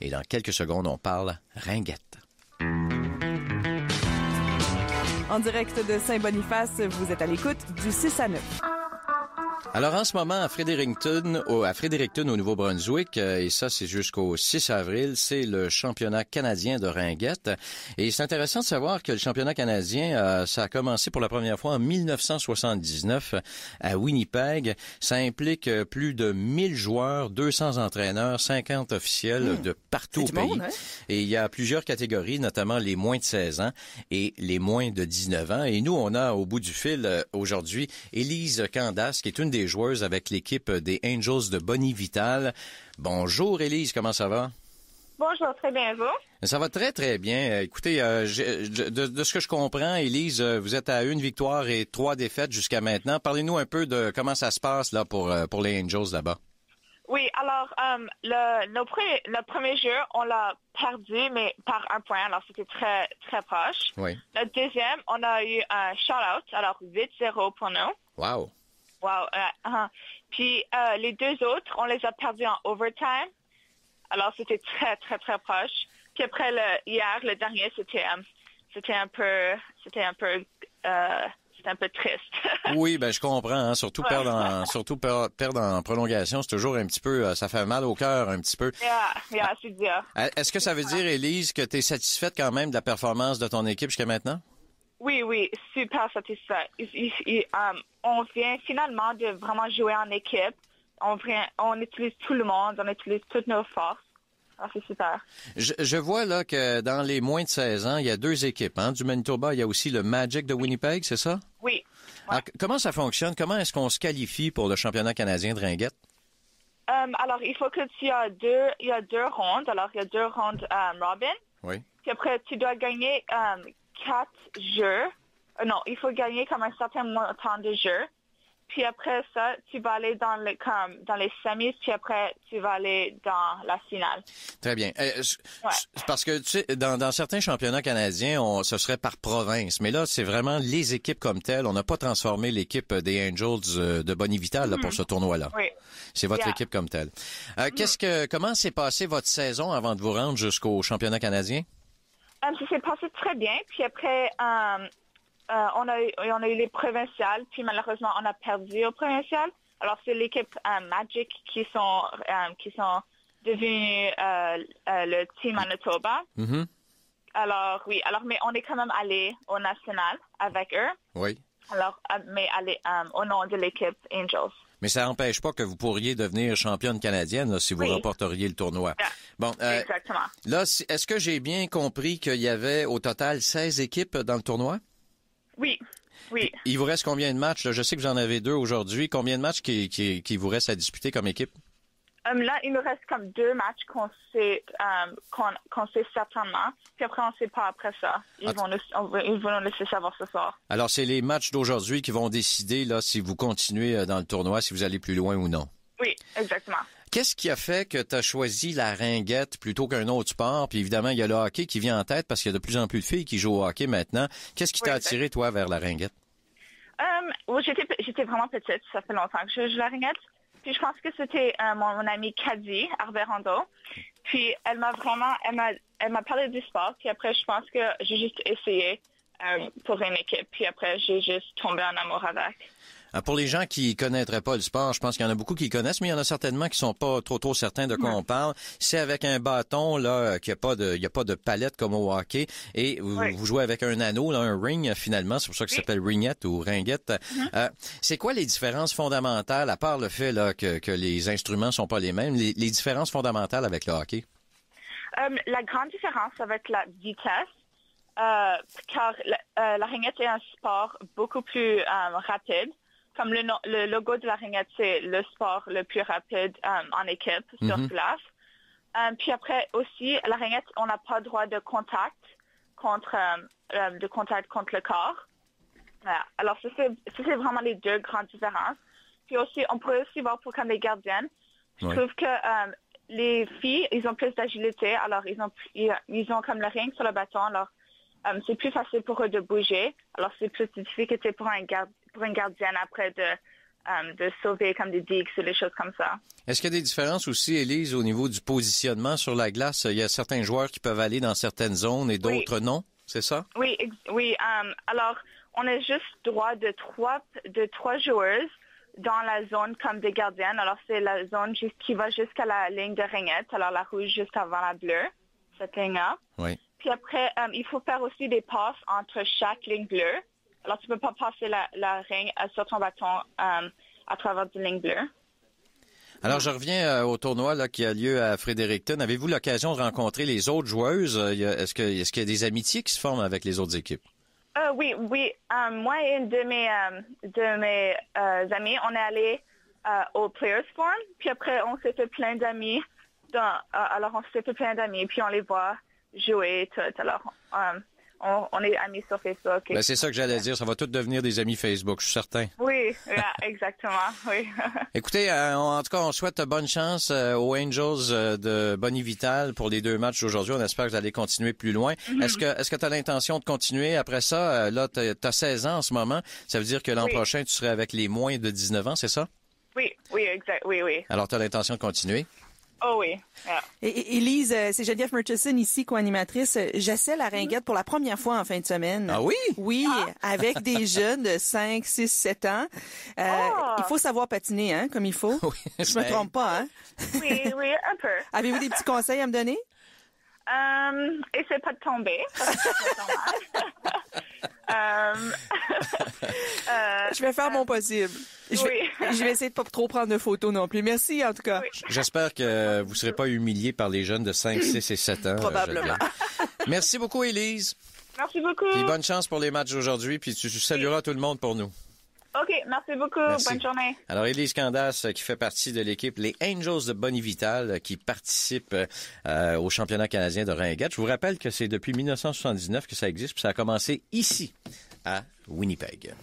Et dans quelques secondes, on parle ringuette. En direct de Saint-Boniface, vous êtes à l'écoute du 6 à 9. Alors, en ce moment, à Fredericton, au Nouveau-Brunswick, et ça, c'est jusqu'au 6 avril, c'est le championnat canadien de ringuette. Et c'est intéressant de savoir que le championnat canadien, ça a commencé pour la première fois en 1979 à Winnipeg. Ça implique plus de 1000 joueurs, 200 entraîneurs, 50 officiels de partout au pays. Monde, hein? Et il y a plusieurs catégories, notamment les moins de 16 ans et les moins de 19 ans. Et nous, on a au bout du fil aujourd'hui Élise Candace, qui est une des joueuses avec l'équipe des Angels de Bonnie-Vital. Bonjour Élise, comment ça va? Bonjour, très bien, vous? Ça va très, très bien. Écoutez, de ce que je comprends, Élise, vous êtes à 1 victoire et 3 défaites jusqu'à maintenant. Parlez-nous un peu de comment ça se passe là pour les Angels là-bas. Oui, alors, le premier jeu, on l'a perdu, mais par 1 point, alors c'était très, très proche. Oui. Le deuxième, on a eu un shutout, alors 8-0 pour nous. Wow. Wow. Puis les 2 autres, on les a perdus en overtime. Alors c'était très très très proche. Puis après le dernier, c'était un peu triste. Oui, ben je comprends. Hein, surtout perdre en prolongation, c'est toujours un petit peu, ça fait mal au cœur un petit peu. Yeah, c'est dur. Est-ce que ça veut dire, Élise, que tu es satisfaite quand même de la performance de ton équipe jusqu'à maintenant? Oui, super satisfait. On vient finalement de vraiment jouer en équipe. On utilise tout le monde, on utilise toutes nos forces. Ah, c'est super. Je vois là que dans les moins de 16 ans, il y a 2 équipes. Hein? Du Manitoba, il y a aussi le Magic de Winnipeg, c'est ça? Oui. Ouais. Alors, comment ça fonctionne? Comment est-ce qu'on se qualifie pour le championnat canadien de ringuette? Alors, il faut que il y a deux rondes. Alors, il y a 2 rondes Robin. Oui. Puis après, tu dois gagner 4 jeux. Non, il faut gagner comme un certain montant de jeux. Puis après ça, tu vas aller dans les semis, puis après, tu vas aller dans la finale. Très bien. Parce que, tu sais, dans certains championnats canadiens, ce serait par province. Mais là, c'est vraiment les équipes comme telles. On n'a pas transformé l'équipe des Angels de Bonnie-Vital là, pour ce tournoi-là. Oui. C'est votre équipe comme telle. Comment s'est passée votre saison avant de vous rendre jusqu'au championnat canadien? Ça s'est passé très bien. Puis après, on a eu les provinciales, puis malheureusement, on a perdu aux provinciales. Alors, c'est l'équipe Magic qui sont devenus le Team Manitoba. Mm-hmm. Alors, mais on est quand même allé au national avec eux. Oui. Alors, mais au nom de l'équipe Angels. Mais ça n'empêche pas que vous pourriez devenir championne canadienne là, si vous remporteriez le tournoi. Yeah. Bon, exactement. Là, est-ce que j'ai bien compris qu'il y avait au total 16 équipes dans le tournoi? Oui. Il vous reste combien de matchs? Là? Je sais que vous en avez 2 aujourd'hui. Combien de matchs qui vous restent à disputer comme équipe? Là, il nous reste comme 2 matchs qu'on sait certainement. Puis après, on ne sait pas après ça. Ils vont nous laisser savoir ce soir. Alors, c'est les matchs d'aujourd'hui qui vont décider là si vous continuez dans le tournoi, si vous allez plus loin ou non. Oui, exactement. Qu'est-ce qui a fait que tu as choisi la ringuette plutôt qu'un autre sport? Puis évidemment, il y a le hockey qui vient en tête parce qu'il y a de plus en plus de filles qui jouent au hockey maintenant. Qu'est-ce qui t'a attiré, toi, vers la ringuette? J'étais vraiment petite. Ça fait longtemps que je joue la ringuette. Puis je pense que c'était mon amie Caddy Arberondo. Puis elle m'a parlé du sport. Puis après, je pense que j'ai juste essayé pour une équipe. Puis après, j'ai juste tombé en amour avec. Pour les gens qui connaîtraient pas le sport, je pense qu'il y en a beaucoup qui connaissent, mais il y en a certainement qui sont pas trop certains de quoi on parle. C'est avec un bâton là qu'il y a pas de palette comme au hockey et vous jouez avec un anneau, là, un ring finalement, c'est pour ça que ça s'appelle ringette ou ringuette. C'est quoi les différences fondamentales à part le fait là que les instruments sont pas les mêmes, les différences fondamentales avec le hockey? La grande différence, ça va être la vitesse. Car la ringette est un sport beaucoup plus rapide. Comme le logo de la ringette, c'est le sport le plus rapide en équipe sur place. Puis après aussi, la ringette, on n'a pas le droit de contact contre le corps. Voilà. Alors, c'est vraiment les 2 grandes différences. Puis aussi, on pourrait aussi voir pour comme les gardiennes. Je trouve que les filles, ils ont plus d'agilité. Alors, ils ont comme le ring sur le bâton. Alors, c'est plus facile pour eux de bouger. Alors, c'est plus de difficulté pour une gardienne après de sauver comme des digues ou des choses comme ça. Est-ce qu'il y a des différences aussi, Élise, au niveau du positionnement sur la glace? Il y a certains joueurs qui peuvent aller dans certaines zones et d'autres non, c'est ça? Oui, oui. Alors, on a juste droit de trois joueuses dans la zone comme des gardiennes. Alors, c'est la zone qui va jusqu'à la ligne de ringuette. Alors, la rouge jusqu'avant la bleue, cette ligne-là. Oui. Puis après, il faut faire aussi des passes entre chaque ligne bleue. Alors, tu peux pas passer la ring sur ton bâton à travers une ligne bleue. Alors, je reviens au tournoi là, qui a lieu à Fredericton. Avez-vous l'occasion de rencontrer les autres joueuses? Est-ce qu'il y a des amitiés qui se forment avec les autres équipes? Oui. Moi et une de mes amis, on est allés au Players Forum. Puis après, on s'est fait plein d'amis. Puis on les voit jouer tout. Alors, on est amis sur Facebook. Ben, c'est ça que j'allais dire. Ça va tout devenir des amis Facebook, je suis certain. Oui, exactement. Oui. Écoutez, en tout cas, on souhaite bonne chance aux Angels de Bonnie-Vital pour les 2 matchs d'aujourd'hui. On espère que vous allez continuer plus loin. Mm-hmm. Est-ce que tu as l'intention de continuer après ça? Là, tu as 16 ans en ce moment. Ça veut dire que l'an prochain, tu serais avec les moins de 19 ans, c'est ça? Oui, exact. Oui. Alors, tu as l'intention de continuer? Oh oui. Yeah. Et Élise, c'est Geneviève Murchison ici, co-animatrice. J'essaie la ringuette pour la première fois en fin de semaine. Ah oui? Oui, avec des jeunes de 5, 6, 7 ans. Il faut savoir patiner, hein, comme il faut. Oui, je me trompe pas, hein? Oui, un peu. Avez-vous des petits conseils à me donner? Essaie pas de tomber. Je vais faire mon possible. Je vais essayer de pas trop prendre de photos non plus. Merci, en tout cas. Oui. J'espère que vous ne serez pas humiliés par les jeunes de 5, 6 et 7 ans. Probablement. Merci beaucoup, Élise. Merci beaucoup. Puis bonne chance pour les matchs d'aujourd'hui. Puis tu salueras tout le monde pour nous. OK, merci beaucoup. Merci. Bonne journée. Alors, Élise Candace, qui fait partie de l'équipe Les Angels de Bonnie-Vital, qui participe au championnat canadien de ringuette. Je vous rappelle que c'est depuis 1979 que ça existe, puis ça a commencé ici, à Winnipeg.